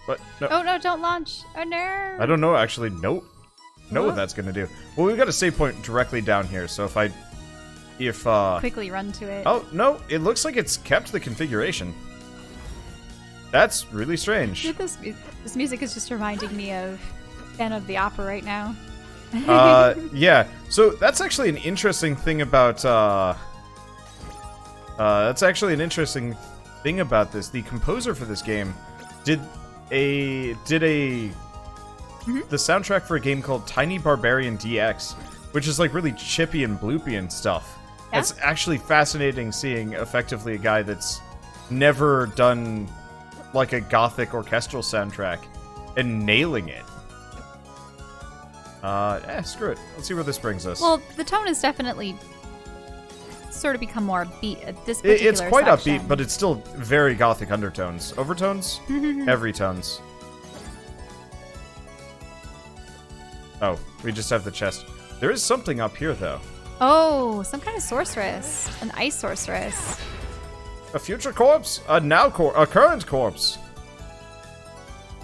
What? No. Oh no, don't launch. Oh no. I don't know, actually. Know what that's gonna do. Well, we've got a save point directly down here, so if quickly run to it. Oh, no, it looks like it's kept the configuration. That's really strange. This music is just reminding me of Phantom of the Opera right now. Yeah, so that's actually an interesting thing about, this. The composer for this game did the soundtrack for a game called Tiny Barbarian DX, which is like really chippy and bloopy and stuff. Yeah? It's actually fascinating seeing effectively a guy that's never done like a gothic orchestral soundtrack and nailing it. Screw it. Let's see where this brings us. Well, the tone has definitely sort of become more upbeat at this particular It's quite section. upbeat, but it's still very gothic undertones. Overtones? Every tones. Oh, we just have the chest. There is something up here, though. Oh, some kind of sorceress. An ice sorceress. A future corpse? A current corpse.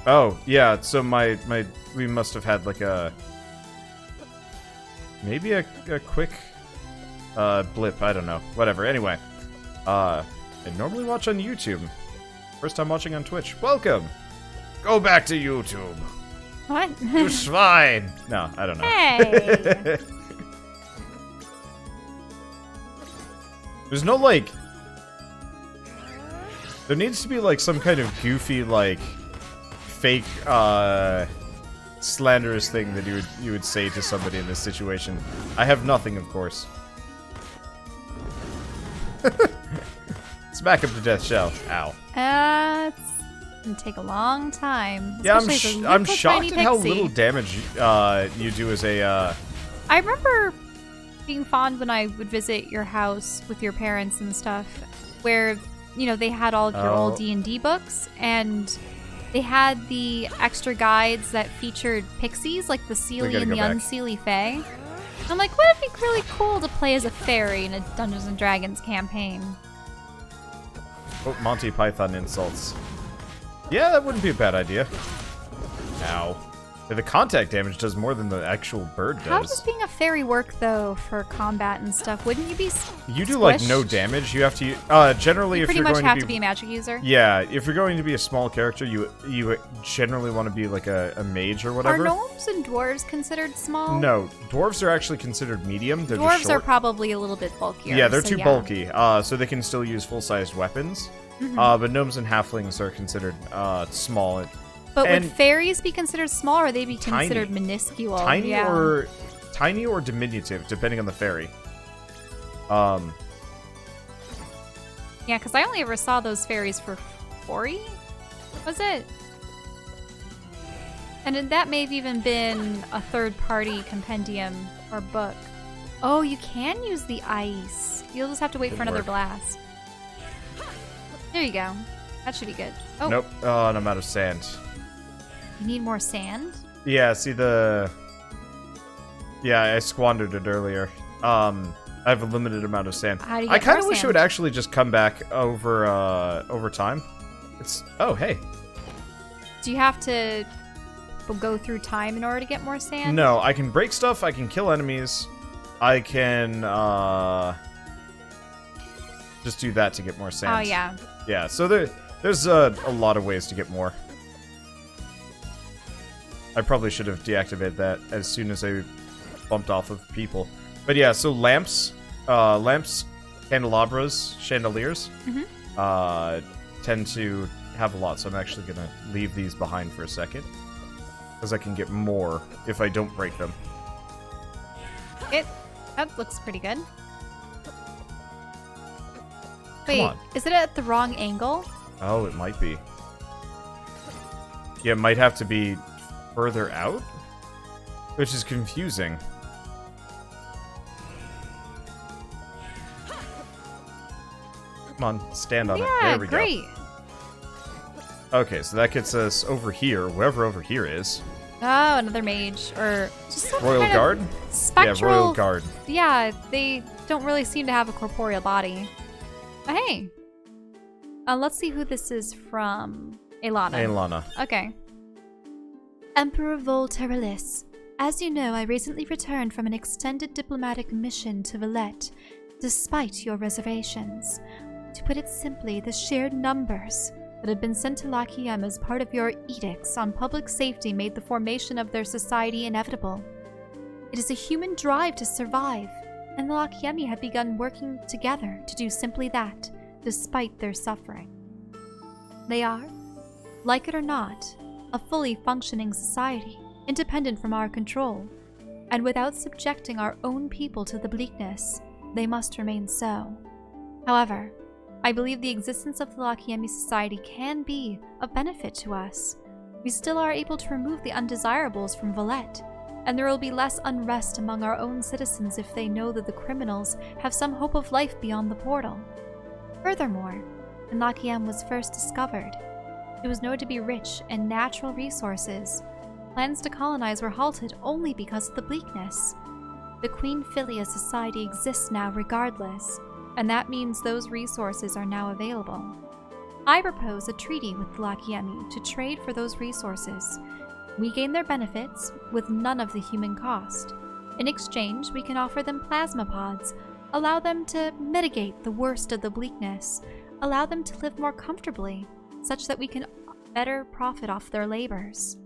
Oh, yeah, so we must have had like maybe a quick blip, I don't know. Whatever, anyway. I normally watch on YouTube. First time watching on Twitch. Welcome! Go back to YouTube! What? You swine! No, I don't know. Hey! There's no, like... There needs to be, like, some kind of goofy, like, fake, slanderous thing that you would say to somebody in this situation. I have nothing, of course. Smack him to death, shell. Ow. It's gonna take a long time. Yeah, I'm shocked at how little damage you do as a. I remember being fond when I would visit your house with your parents and stuff, where they had all of your old D&D books, and they had the extra guides that featured pixies, like the Seelie and the Unseelie Fae. And I'm like, wouldn't it be really cool to play as a fairy in a Dungeons & Dragons campaign? Oh, Monty Python insults. Yeah, that wouldn't be a bad idea. Ow. The contact damage does more than the actual bird does. How does being a fairy work, though, for combat and stuff? Wouldn't you be You do, like, no damage. You have to... generally, if you're going to be... pretty much have to be a magic user? Yeah, if you're going to be a small character, you generally want to be, like, a mage or whatever. Are gnomes and dwarves considered small? No. Dwarves are actually considered medium. They're dwarves just short. are probably a little bit bulkier. Yeah, they're too bulky. So they can still use full-sized weapons. But gnomes and halflings are considered small. But would fairies be considered small, or would they be considered minuscule? Tiny or diminutive, depending on the fairy. Yeah, because I only ever saw those fairies for 40? Was it? And that may have even been a third-party compendium or book. Oh, you can use the ice. You'll just have to wait for another blast. There you go. That should be good. Oh. Nope. Oh, and I'm out of sand. You need more sand? Yeah, see the... Yeah, I squandered it earlier. I have a limited amount of sand. How do you get I kind of more wish it would actually just come back over time. It's... Oh, hey. Do you have to go through time in order to get more sand? No, I can break stuff, I can kill enemies. I can, just do that to get more sand. Oh, yeah. Yeah, so there's a lot of ways to get more. I probably should have deactivated that as soon as I bumped off of people. But yeah, so lamps, candelabras, chandeliers, tend to have a lot. So I'm actually going to leave these behind for a second. Because I can get more if I don't break them. That looks pretty good. Wait, is it at the wrong angle? Oh, it might be. Yeah, it might have to be further out, which is confusing. Come on, stand on it. There we great. Go. Okay, so that gets us over here, wherever over here is. Oh, another mage, or just some Royal kind Guard? Of spectral... Yeah, Royal Guard. Yeah, they don't really seem to have a corporeal body. But hey, let's see who this is from. Aelana. Aelana. Okay. Emperor Volterilis, as you know, I recently returned from an extended diplomatic mission to Valette, despite your reservations. To put it simply, the sheer numbers that had been sent to Lachiem as part of your edicts on public safety made the formation of their society inevitable. It is a human drive to survive, and the Lachiemi have begun working together to do simply that, despite their suffering. They are, like it or not, a fully functioning society, independent from our control, and without subjecting our own people to the bleakness, they must remain so. However, I believe the existence of the Lachiemi society can be of benefit to us. We still are able to remove the undesirables from Valette, and there will be less unrest among our own citizens if they know that the criminals have some hope of life beyond the portal. Furthermore, when Lachiem was first discovered, it was known to be rich in natural resources. Plans to colonize were halted only because of the bleakness. The Queen Philia Society exists now regardless, and that means those resources are now available. I propose a treaty with the Lachiemi to trade for those resources. We gain their benefits with none of the human cost. In exchange, we can offer them plasma pods, allow them to mitigate the worst of the bleakness, allow them to live more comfortably, such that we can better profit off their labors.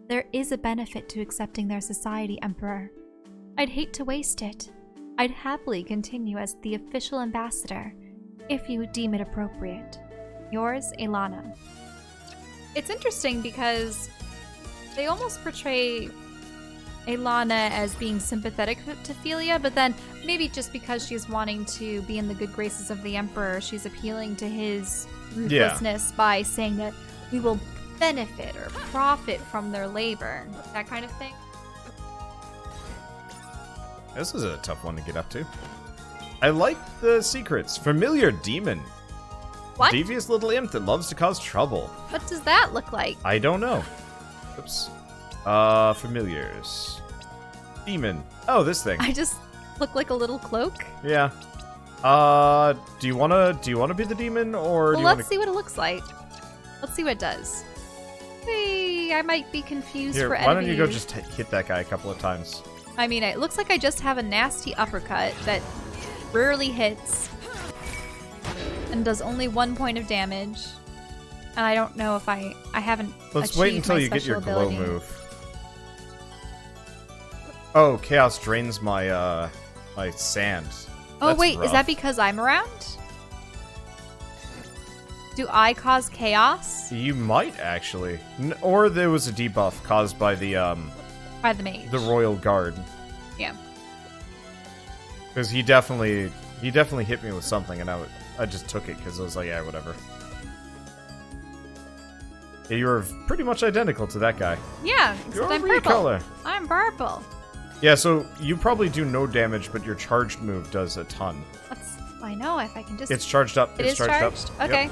There is a benefit to accepting their society, Emperor. I'd hate to waste it. I'd happily continue as the official ambassador, if you deem it appropriate. Yours, Aelana. It's interesting because they almost portray Aelana as being sympathetic to Philia, but then maybe just because she's wanting to be in the good graces of the Emperor, she's appealing to his ruthlessness by saying that we will benefit or profit from their labor. That kind of thing. This is a tough one to get up to. I like the secrets. Familiar demon. What? Devious little imp that loves to cause trouble. What does that look like? I don't know. Oops. Familiars. Demon. Oh, this thing. I just look like a little cloak. Yeah. Do you wanna be the demon, or do you let's see what it looks like. Let's see what it does. Hey, I might be confused Here, for why don't you go enemies. just hit that guy a couple of times? I mean, it looks like I just have a nasty uppercut that rarely hits and does only 1 point of damage. And I don't know if I haven't Let's achieved wait until my you get your special glow ability. move. Oh, chaos drains my my sand. Oh That's wait, rough. is that because I'm around? Do I cause chaos? You might actually, or there was a debuff caused by the By the mage. royal guard. Yeah. Because he definitely hit me with something, and I just took it because I was like, yeah, whatever. Yeah, you were pretty much identical to that guy. Yeah, except You're I'm over your purple. color. I'm purple. Yeah, so you probably do no damage, but your charged move does a ton. I know if I can just. It's charged up. It it's is charged up. Okay. Yep.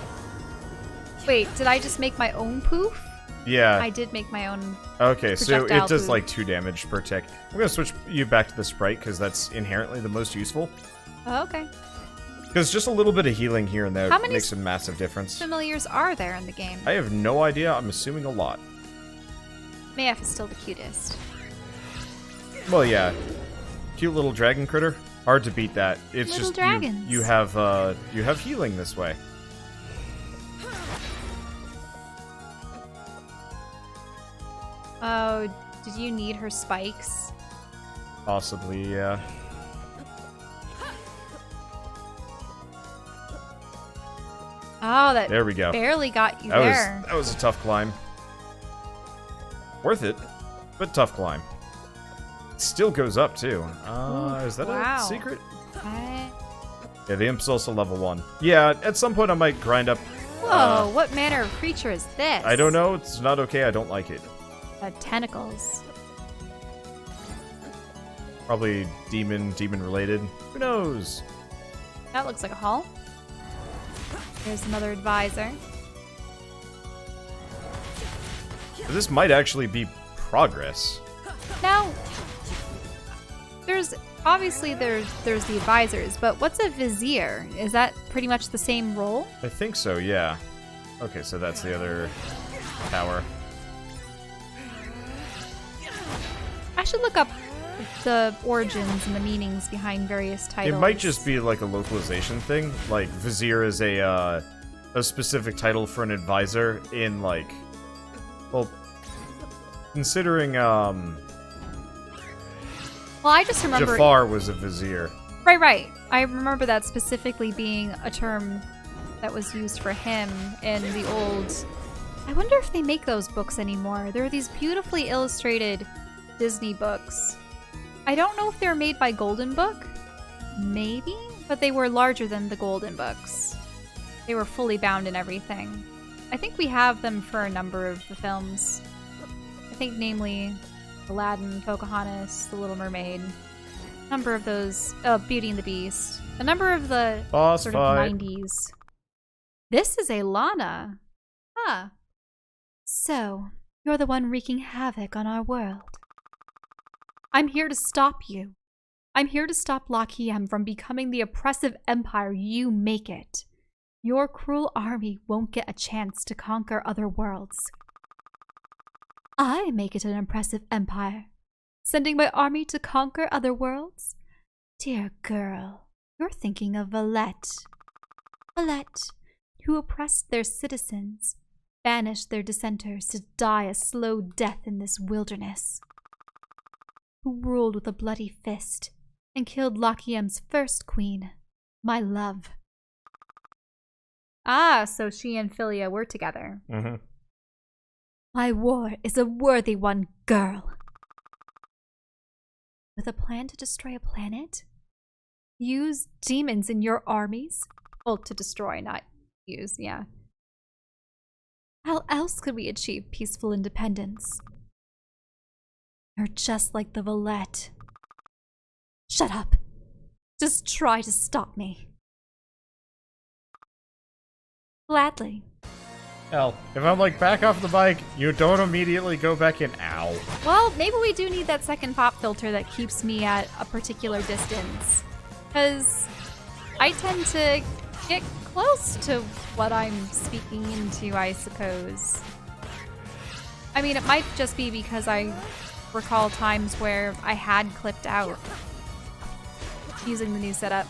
Wait, did I just make my own poof? Yeah. I did make my own. Okay, so it projectile does poof. like 2 damage per tick. I'm gonna switch you back to the sprite because that's inherently the most useful. Oh, okay. Because just a little bit of healing here and there How many makes a massive difference. Familiars are there in the game? I have no idea. I'm assuming a lot. Meyef is still the cutest. Well, yeah. Cute little dragon critter. Hard to beat that. It's Little just dragons. you have healing this way. Oh, did you need her spikes? Possibly, yeah. Oh, that There we go. barely got you That there. was a tough climb. Worth it, but tough climb. It still goes up too. Ooh, Is that wow. a secret? Okay. Yeah, the imp's also level 1. Yeah, at some point I might grind up. Whoa, what manner of creature is this? I don't know. It's not okay. I don't like it. Tentacles. Probably demon related. Who knows? That looks like a hall. There's another advisor. This might actually be progress. Now, there's the advisors, but what's a vizier? Is that pretty much the same role? I think so, yeah. Okay, so that's the other tower. I should look up the origins and the meanings behind various titles. It might just be like a localization thing. Like, Vizier is a specific title for an advisor in, like... Well, considering, Well, I just remember... Jafar was a Vizier. Right. I remember that specifically being a term that was used for him in the old... I wonder if they make those books anymore. There are these beautifully illustrated Disney books. I don't know if they were made by Golden Book. Maybe? But they were larger than the Golden Books. They were fully bound and everything. I think we have them for a number of the films. I think namely Aladdin, Pocahontas, The Little Mermaid. A number of those... Beauty and the Beast. A number of the Boss sort fight. of 90s. This is Aelana. Huh. So, you're the one wreaking havoc on our world. I'm here to stop you. I'm here to stop Lachiem from becoming the oppressive empire you make it. Your cruel army won't get a chance to conquer other worlds. I make it an oppressive empire, sending my army to conquer other worlds? Dear girl, you're thinking of Valette. Valette, who oppressed their citizens, banished their dissenters to die a slow death in this wilderness. Who ruled with a bloody fist and killed Lachiem's first queen, my love. Ah, so she and Philia were together. Mm-hmm. My war is a worthy one, girl. With a plan to destroy a planet? Use demons in your armies? Well, to destroy, not use, yeah. How else could we achieve peaceful independence? You're just like the Valette. Shut up. Just try to stop me. Gladly. Hell, if I'm like back off the bike, you don't immediately go back in. Ow. Well, maybe we do need that second pop filter that keeps me at a particular distance. Because I tend to get close to what I'm speaking into, I suppose. I mean, it might just be because I recall times where I had clipped out using the new setup.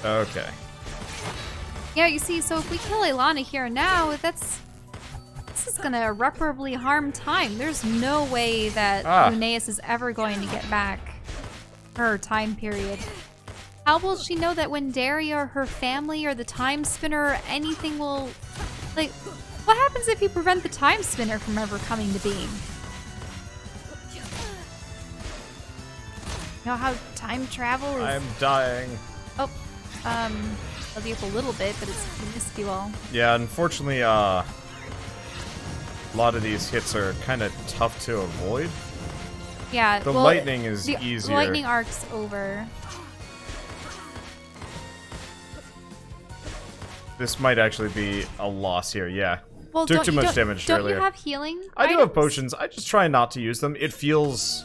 Okay. Yeah, you see, so if we kill Aelana here and now, this is gonna irreparably harm time. There's no way that Lunais is ever going to get back her time period. How will she know that when Daria or her family or the Timespinner or anything will... Like, what happens if you prevent the Timespinner from ever coming to being? You know how time travel is... I'm dying. Oh, I'll you up a little bit, but it's minuscule. Yeah, unfortunately, a lot of these hits are kind of tough to avoid. Yeah, the lightning is easier. The lightning arc's over. This might actually be a loss here, yeah. Well, took too much damage earlier. Don't you have healing I do items? have potions. I just try not to use them. It feels...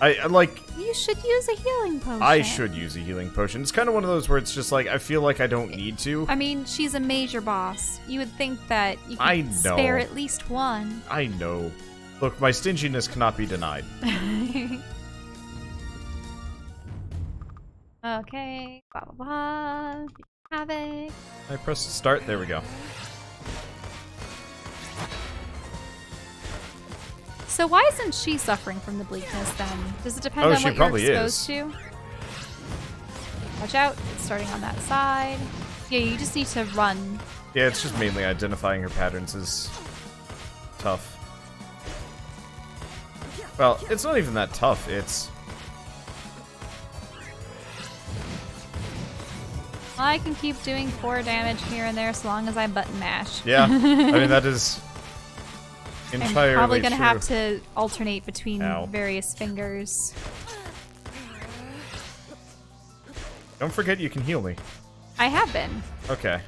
I like... You should use a healing potion. I should use a healing potion. It's kind of one of those where it's just like, I feel like I don't need to. I mean, she's a major boss. You would think that you could spare at least one. I know. Look, my stinginess cannot be denied. Okay. Blah, blah, blah. Havoc. I press start. There we go. So why isn't she suffering from the bleakness then? Does it depend on what you're exposed to? Watch out. It's starting on that side. Yeah, you just need to run. Yeah, it's just mainly identifying her patterns is tough. Well, it's not even that tough. It's... I can keep doing 4 damage here and there so long as I button mash. Yeah, I mean, that is entirely I'm probably going to true. have to alternate between Ow. various fingers. Don't forget you can heal me. I have been. Okay.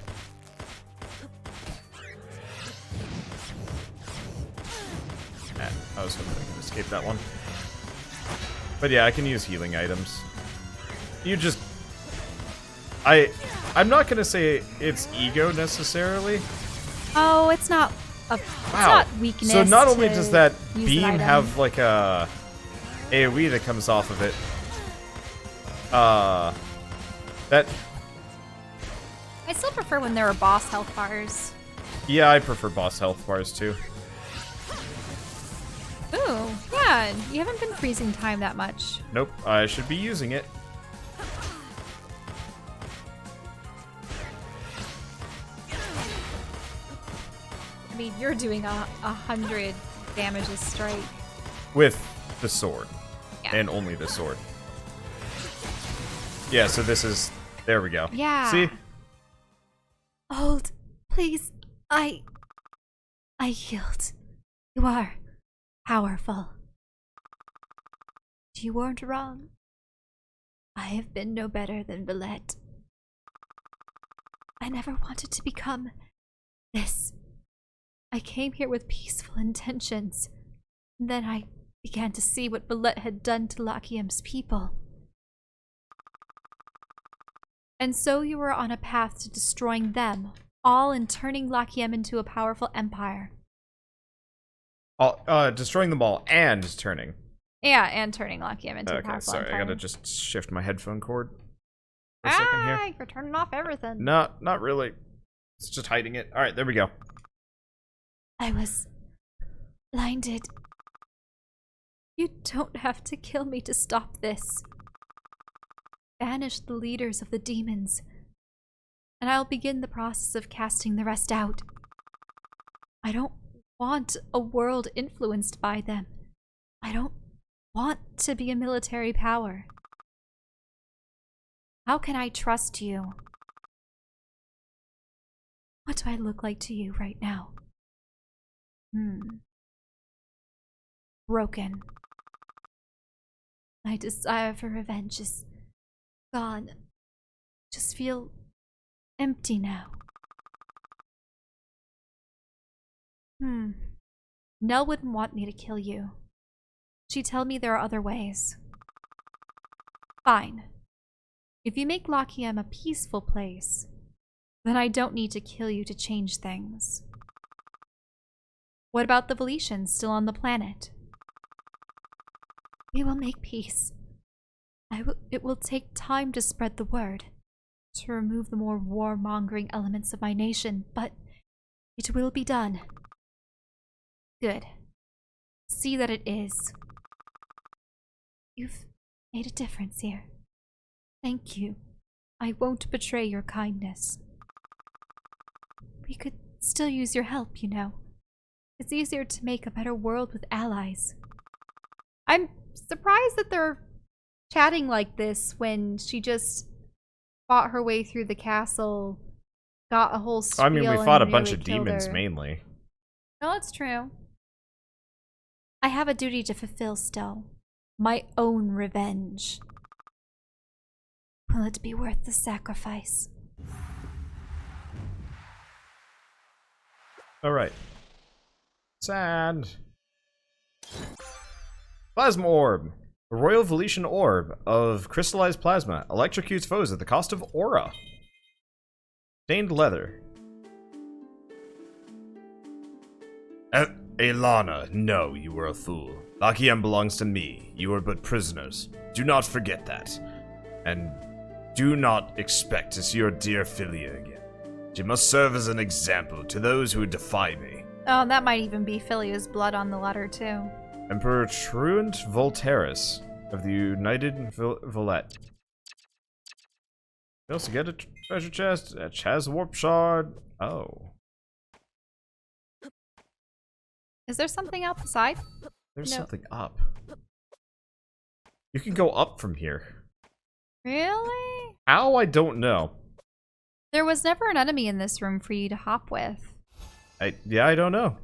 I was hoping I could escape that one. But yeah, I can use healing items. You just... I'm not gonna say it's ego necessarily. Oh, it's not a it's not weakness. So not only does that use beam an item. have like a AoE that comes off of it, that... I still prefer when there are boss health bars. Yeah, I prefer boss health bars too. Ooh, yeah, you haven't been freezing time that much. Nope, I should be using it. I mean, you're doing 100 damage a strike. With the sword. Yeah. And only the sword. Yeah, so this is... There we go. Yeah. See? Hold, please. I yield. You are powerful. You weren't wrong. I have been no better than Valette. I never wanted to become this. I came here with peaceful intentions. And then I began to see what Valette had done to Lachiem's people. And so you were on a path to destroying them, all and turning Lachiem into a powerful empire. Destroying them all and turning. Yeah, and turning Lachiem into a Okay, powerful sorry, empire. I gotta just shift my headphone cord for a second here. You're turning off everything. Not really. It's just hiding it. Alright, there we go. I was blinded. You don't have to kill me to stop this. Banish the leaders of the demons, and I'll begin the process of casting the rest out. I don't want a world influenced by them. I don't want to be a military power. How can I trust you? What do I look like to you right now? Broken. My desire for revenge is gone. Just feel empty now. Nell wouldn't want me to kill you. She'd tell me there are other ways. Fine. If you make Lachiem a peaceful place, then I don't need to kill you to change things. What about the Valetians still on the planet? We will make peace. It will take time to spread the word, to remove the more warmongering elements of my nation, but it will be done. Good. See that it is. You've made a difference here. Thank you. I won't betray your kindness. We could still use your help, you know. It's easier to make a better world with allies. I'm surprised that they're chatting like this when she just fought her way through the castle, got a whole spiel. I mean, we fought a bunch nearly of killed demons her. mainly. No, it's true. I have a duty to fulfill still. My own revenge. Will it be worth the sacrifice? Alright. Sad. Plasma Orb. A Royal Valetian Orb of crystallized plasma. Electrocutes foes at the cost of aura. Stained leather. Aelana, no, you were a fool. Lachiem belongs to me. You are but prisoners. Do not forget that. And do not expect to see your dear Philia again. She must serve as an example to those who defy me. Oh, that might even be Philia's blood on the letter, too. Emperor Truant Voltaris of the United Valette. You also get a treasure chest, a Chaz Warp Shard. Oh. Is there something outside? There's No. something up. You can go up from here. Really? How? I don't know. There was never an enemy in this room for you to hop with. I don't know.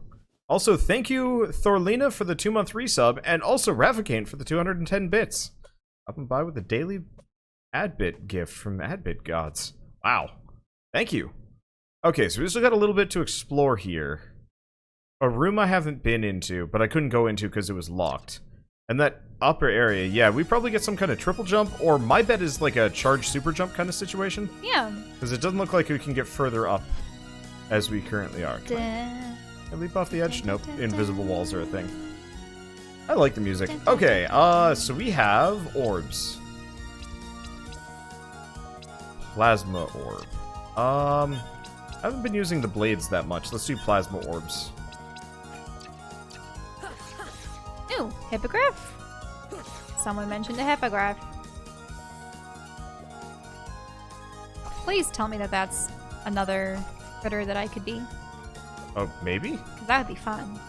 Also, thank you, Thorlina, for the 2-month resub, and also Ravicane for the 210 bits. Up and by with a daily Adbit gift from Adbit Gods. Wow. Thank you. Okay, so we still got a little bit to explore here. A room I haven't been into, but I couldn't go into because it was locked. And that upper area, yeah, we probably get some kind of triple jump, or my bet is like a charge super jump kind of situation. Yeah. Because it doesn't look like we can get further up as we currently are. Can I leap off the edge? Nope. Invisible walls are a thing. I like the music. Okay, so we have orbs. Plasma orb. I haven't been using the blades that much. Let's do plasma orbs. Ooh, hippogriff. Someone mentioned a hippogriff. Please tell me that that's another critter that I could be. Oh, maybe? 'Cause that would be fun.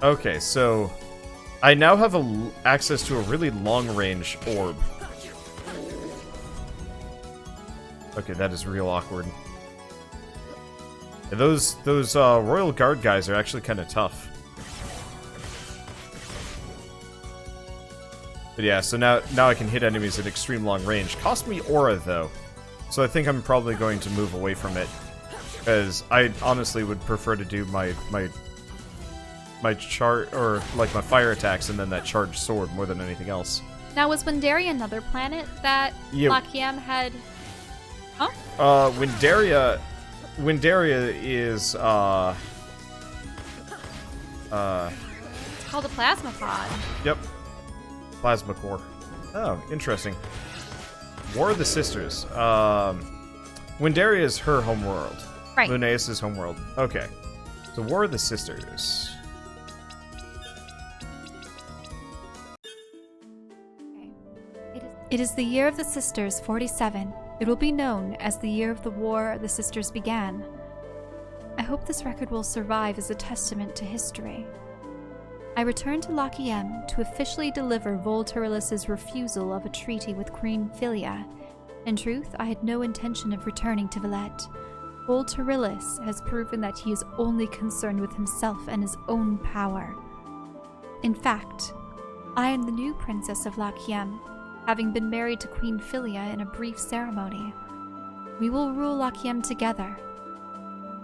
Okay, so I now have access to a really long-range orb. Okay, that is real awkward. Yeah, those Royal Guard guys are actually kind of tough. But yeah, so now I can hit enemies at extreme long range. Cost me aura, though. So I think I'm probably going to move away from it. Because I honestly would prefer to do my or like my fire attacks and then that charged sword more than anything else. Now, was Wanderia another planet that Lachiem had? Huh? Windaria is It's called a plasma pod. Yep. Plasma core. Oh, interesting. War of the Sisters. Windaria is her homeworld. Right. Lunais is homeworld. Okay. So War of the Sisters. It is the year of the Sisters 47. It will be known as the year of the War the Sisters began. I hope this record will survive as a testament to history. I returned to Lachiem to officially deliver Volturilis' refusal of a treaty with Queen Philia. In truth, I had no intention of returning to Villette. Volturilis has proven that he is only concerned with himself and his own power. In fact, I am the new princess of Lachiem, having been married to Queen Philia in a brief ceremony. We will rule Lachiem together,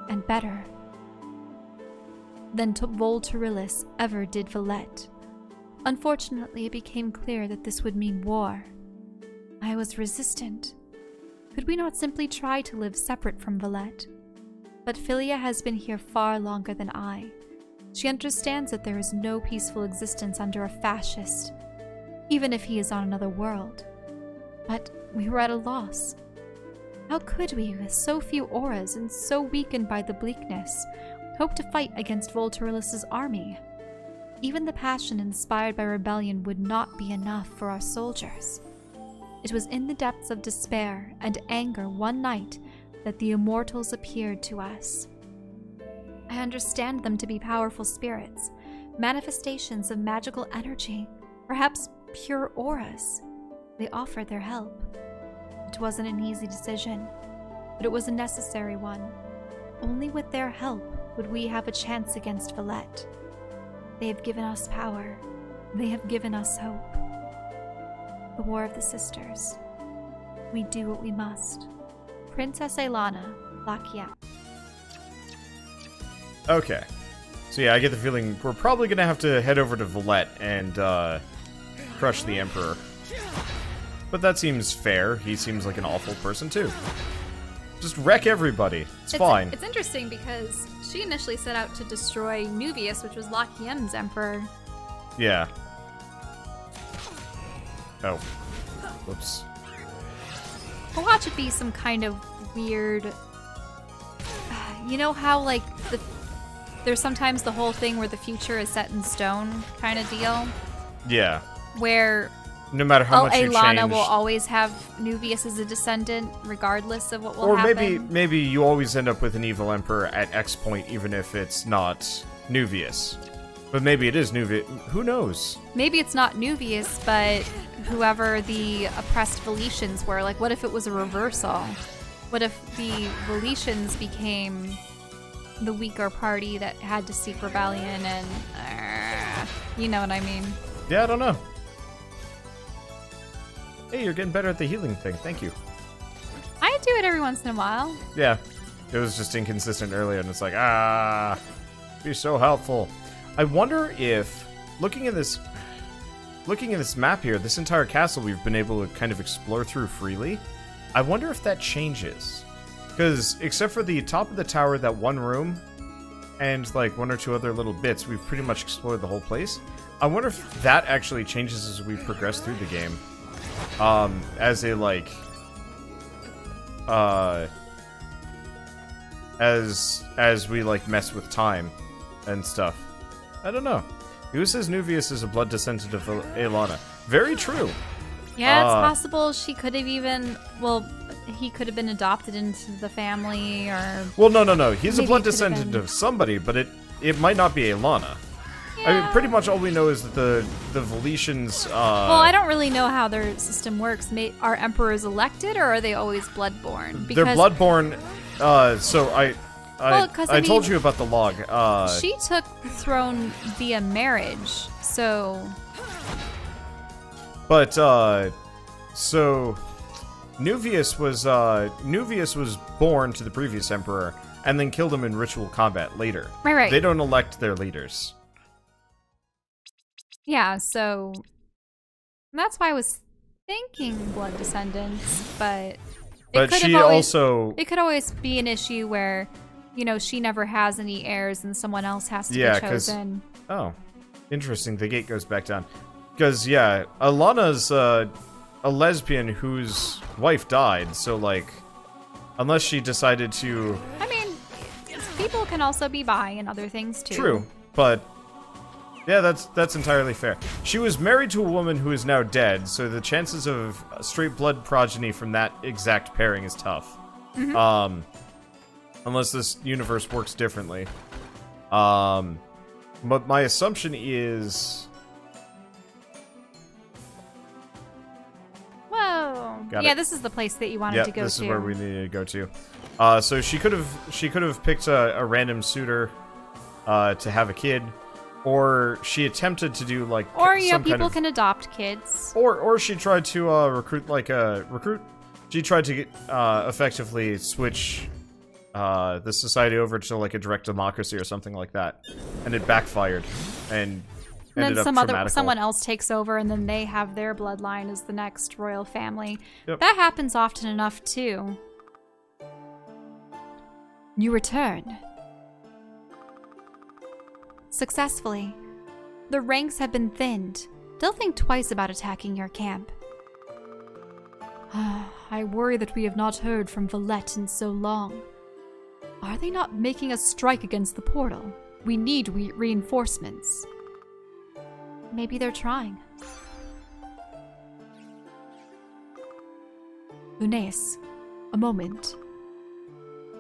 and better than Volturilis ever did Villette. Unfortunately, it became clear that this would mean war. I was resistant. Could we not simply try to live separate from Villette? But Philia has been here far longer than I. She understands that there is no peaceful existence under a fascist, even if he is on another world. But we were at a loss. How could we, with so few auras and so weakened by the bleakness, hope to fight against Volturilis' army? Even the passion inspired by rebellion would not be enough for our soldiers. It was in the depths of despair and anger one night that the immortals appeared to us. I understand them to be powerful spirits, manifestations of magical energy, perhaps pure auras. They offered their help. It wasn't an easy decision, but it was a necessary one. Only with their help would we have a chance against Villette. They have given us power. They have given us hope. The War of the Sisters. We do what we must. Princess Aelana, Lachiem. Okay. So yeah, I get the feeling we're probably gonna have to head over to Villette and crush the Emperor. But that seems fair. He seems like an awful person too. Just wreck everybody. It's fine. It's interesting because she initially set out to destroy Nuvius, which was Lachiem's emperor. Yeah. Oh. Whoops. We'll watch it be some kind of weird... You know how, like, there's sometimes the whole thing where the future is set in stone kind of deal? Yeah. Where... No matter how much you Aelana change, will always have Nuvius as a descendant, regardless of what will happen. Or maybe you always end up with an evil emperor at X point, even if it's not Nuvius. But maybe it is Nuvius. Who knows? Maybe it's not Nuvius, but whoever the oppressed Veletians were. Like, what if it was a reversal? What if the Veletians became the weaker party that had to seek rebellion and... you know what I mean? Yeah, I don't know. Hey, you're getting better at the healing thing. Thank you. I do it every once in a while. Yeah. It was just inconsistent earlier, and it's like, ah. Be so helpful. I wonder if, looking at this map here, this entire castle we've been able to kind of explore through freely. I wonder if that changes. Because, except for the top of the tower, that one room, and like one or two other little bits, we've pretty much explored the whole place. I wonder if that actually changes as we progress through the game. As a, like... as we, like, mess with time and stuff. I don't know. Who says Nuvius is a blood descendant of Aelana? Very true. Yeah, it's possible she could have even... Well, he could have been adopted into the family, or... Well, no. He's a blood descendant of somebody, but it might not be Aelana. Yeah. I mean, pretty much all we know is that the Voletians... Well, I don't really know how their system works. Are emperors elected, or are they always bloodborne? They're bloodborne, so I told you about the log. She took the throne via marriage, so... But, so... Nuvius was born to the previous emperor, and then killed him in ritual combat later. Right. They don't elect their leaders. Yeah, so... That's why I was thinking blood descendants, but... But she also... It could always be an issue where, you know, she never has any heirs and someone else has to be chosen. Oh, interesting. The gate goes back down. Because, yeah, Aelana's a lesbian whose wife died, so, like, unless she decided to... I mean, people can also be bi and other things, too. True, but... Yeah, that's entirely fair. She was married to a woman who is now dead, so the chances of straight blood progeny from that exact pairing is tough. Mm-hmm. Unless this universe works differently. But my assumption is... Whoa. Yeah, this is the place that you wanted to go to. This is where we needed to go to. So she could have picked a random suitor to have a kid. Or she attempted to do, like, or, you know, people can adopt kids. Or she tried to recruit. She tried to get, effectively switch the society over to, like, a direct democracy or something like that, and it backfired, and ended up someone else takes over, and then they have their bloodline as the next royal family. Yep. That happens often enough too. You return. Successfully. The ranks have been thinned. They'll think twice about attacking your camp. I worry that we have not heard from Valette in so long. Are they not making a strike against the portal? We need reinforcements. Maybe they're trying. Lunais, a moment.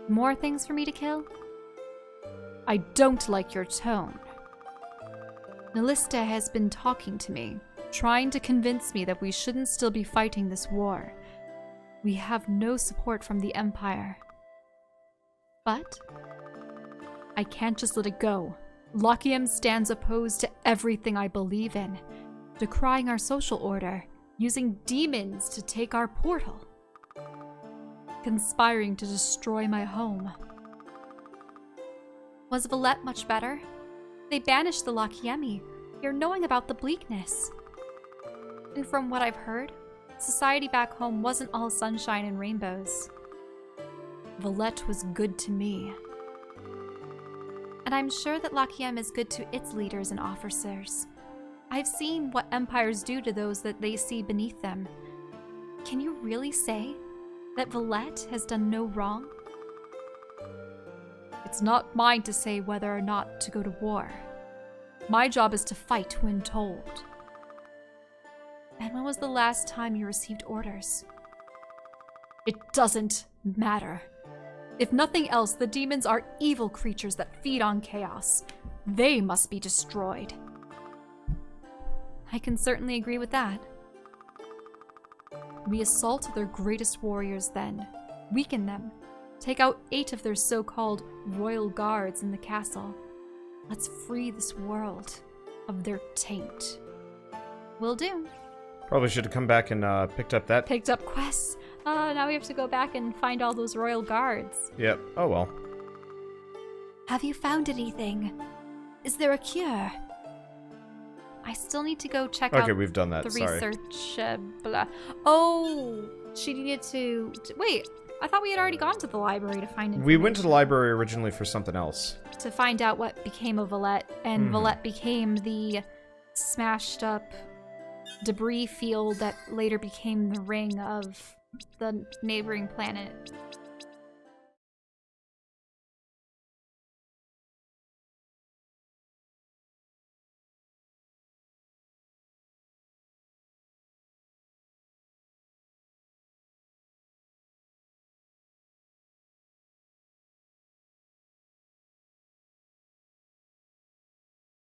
More things for me to kill? I don't like your tone. Nalista has been talking to me, trying to convince me that we shouldn't still be fighting this war. We have no support from the Empire. But I can't just let it go. Lachiem stands opposed to everything I believe in, decrying our social order, using demons to take our portal, conspiring to destroy my home. Was Valette much better? They banished the Lachiemi. You're knowing about the bleakness. And from what I've heard, society back home wasn't all sunshine and rainbows. Valette was good to me. And I'm sure that Lachiem is good to its leaders and officers. I've seen what empires do to those that they see beneath them. Can you really say that Valette has done no wrong? It's not mine to say whether or not to go to war. My job is to fight when told. And when was the last time you received orders? It doesn't matter. If nothing else, the demons are evil creatures that feed on chaos. They must be destroyed. I can certainly agree with that. We assault their greatest warriors then, weaken them, take out 8 of their so-called royal guards in the castle. Let's free this world of their taint. Will do. Probably should have come back and picked up that. Picked up quests. Now we have to go back and find all those royal guards. Yep. Oh well. Have you found anything? Is there a cure? I still need to go check out we've done that. the Sorry. research. Blah. Oh, she needed to... Wait, I thought we had already gone to the library to find information. We went to the library originally for something else. To find out what became of Valette, and Valette became the smashed up debris field that later became the ring of the neighboring planet.